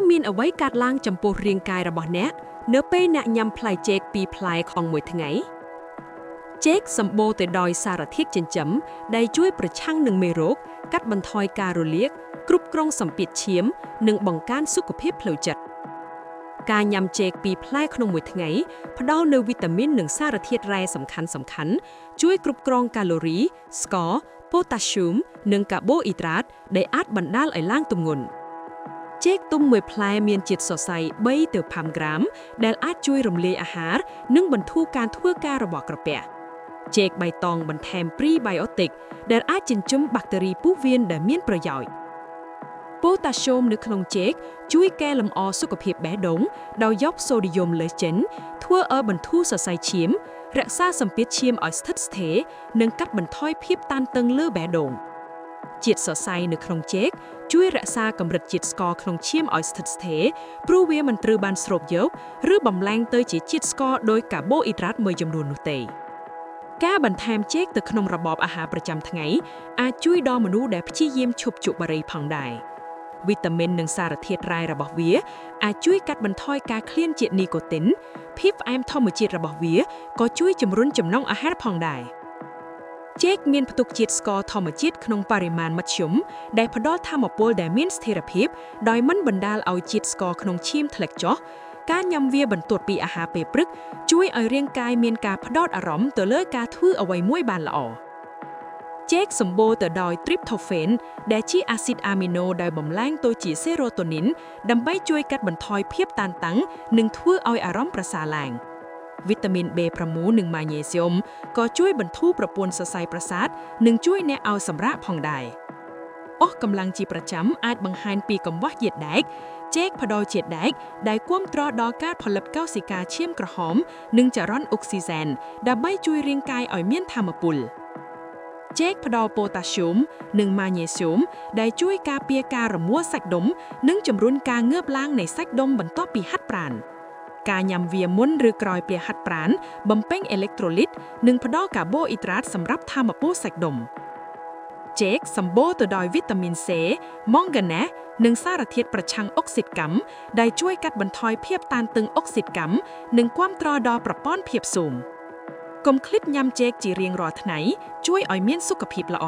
មានអ្វីកាត់ឡើងចំពោះរាងកាយរបស់អ្នកនៅពេលអ្នកញ៉ាំផ្លែចេកពីរផ្លែក្នុងមួយថ្ងៃចេកសម្បូរទៅដោយសារធាតុចិញ្ចឹមដែលជួយប្រឆាំងនឹងមេរោគកាត់បន្ថយការរលាកគ្រប់គ្រងសម្ពាធឈាមនិងបង្កើនសុខភាពផ្លូវចិត្តការញ៉ាំចេកពីរផ្លែក្នុងមួយថ្ងៃផ្ដល់នូវវីតាមីននិងសារធាតុរ៉ែសំខាន់ៗជួយគ្រប់គ្រងកាឡូរីស្ករប៉ូតាស្យូមនិងកាបូអ៊ីដ្រាតដែលអាចបណ្ដាលឲ្យឡើងទម្ងន់ចេកទុំមួយផ្លែមានជាតិសរសៃ3ទៅ5ក្រាមដែលអាចជួយរំលាយអាហារនិងបន្ធូរការធ្វើការរបស់ក្រពះចេកបៃតងបន្ថែមព្រីបៃអូទិកដែលអាចចិញ្ចឹមបាក់តេរីពោះវៀនដែលមានប្រយោជន៍ប៉ូតាស្យូមនៅក្នុងចេកជួយកែលម្អសុខភាពបេះដូងដោយយកសូឌីយ៉ូមលេចេនធ្វើឲ្យបន្ធូរសរសៃឈាមរក្សាសម្ពាធឈាមឲ្យស្ថិតស្ថេរនិងកាត់បន្ថយភាពតានតឹងលើបេះដូងជាតិសរសៃនៅក្នុងចេកជួយរក្សាកម្រិតជាតិស្ករក្នុងឈាមឲ្យស្ថិតស្ថេរព្រោះវាមិនត្រូវបានស្រូបយកឬបំលែងទៅជាជាតិស្ករដោយកាបូអ៊ីដ្រាតមួយចំនួននោះទេការបន្ថែមចេកទៅក្នុងរបបអាហារប្រចាំថ្ងៃអាចជួយដល់មនុស្សដែលព្យាយាមឈប់ជក់បារីផងដែរវីតាមីននិងសារធាតុរ៉ែរបស់វាអាចជួយកាត់បន្ថយការឃ្លានជាតិនីកូទីនភាពផ្អែមធម្មជាតិរបស់វាក៏ជួយជំរុញចំណង់អាហារផងដែរចេកមានផ្ទុកជាតិស្ករធម្មជាតិក្នុងបរិមាណមធ្យមដែលផ្ដល់ថាមពលដែលមានស្ថិរភាពដោយមិនបណ្ដាលឲ្យជាតិស្ករក្នុងឈាមធ្លាក់ចុះការញ៉ាំវាបន្ទាប់ពីអាហារពេលព្រឹកជួយឲ្យរាងកាយមានការផ្ដោតអារម្មណ៍ទៅលើការធ្វើអ្វីមួយបានល្អចេកសម្បូរទៅដោយ tryptophan ដែលជាអាស៊ីតអាមីណូដែលបំលែងទៅជា serotonin ដើម្បីជួយកាត់បន្ថយភាពតានតឹងនិងធ្វើឲ្យអារម្មណ៍ប្រសើរឡើងវីតាមីន B6 និងម៉ាញ៉េស្យូមក៏ជួយបន្ធូរប្រព័ន្ធសរសៃប្រសាទនិងជួយអ្នកឲ្យសម្រាកផងដែរអស់កម្លាំងជាប្រចាំអាចបង្ហាញពីកង្វះជាតិដែកចេកផ្ដល់ជាតិដែកដែលគាំទ្រដល់ការផលិតកោសិកាឈាមក្រហមនិងចរន្តអុកស៊ីសែនដើម្បីជួយរាងកាយឲ្យមានថាមពលចេកផ្ដល់ប៉ូតាស្យូមនិងម៉ាញ៉េស្យូមដែលជួយការពារការរមួលសាច់ដុំនិងជំរុញការងើបឡើងនៃសាច់ដុំបន្ទាប់ពីហាត់ប្រាណការញ៉ាំវាមុនឬក្រោយពេលហាត់ប្រាណបំពេញអេឡិចត្រូលីតនិងផ្ដល់កាបូអ៊ីដ្រាតសម្រាប់ថាមពលសាច់ដុំចេកសម្បូរទៅដោយវីតាមីន C ម៉ង់ហ្គាណេសនិងសារធាតុប្រឆាំងអុកស៊ីតកម្មដែលជួយកាត់បន្ថយភាពតានតឹងអុកស៊ីតកម្មនិងគាំទ្រដល់ប្រព័ន្ធភាពស៊ាំកុំភ្លេចញ៉ាំចេកជារៀងរាល់ថ្ងៃជួយឲ្យមានសុខភាពល្អ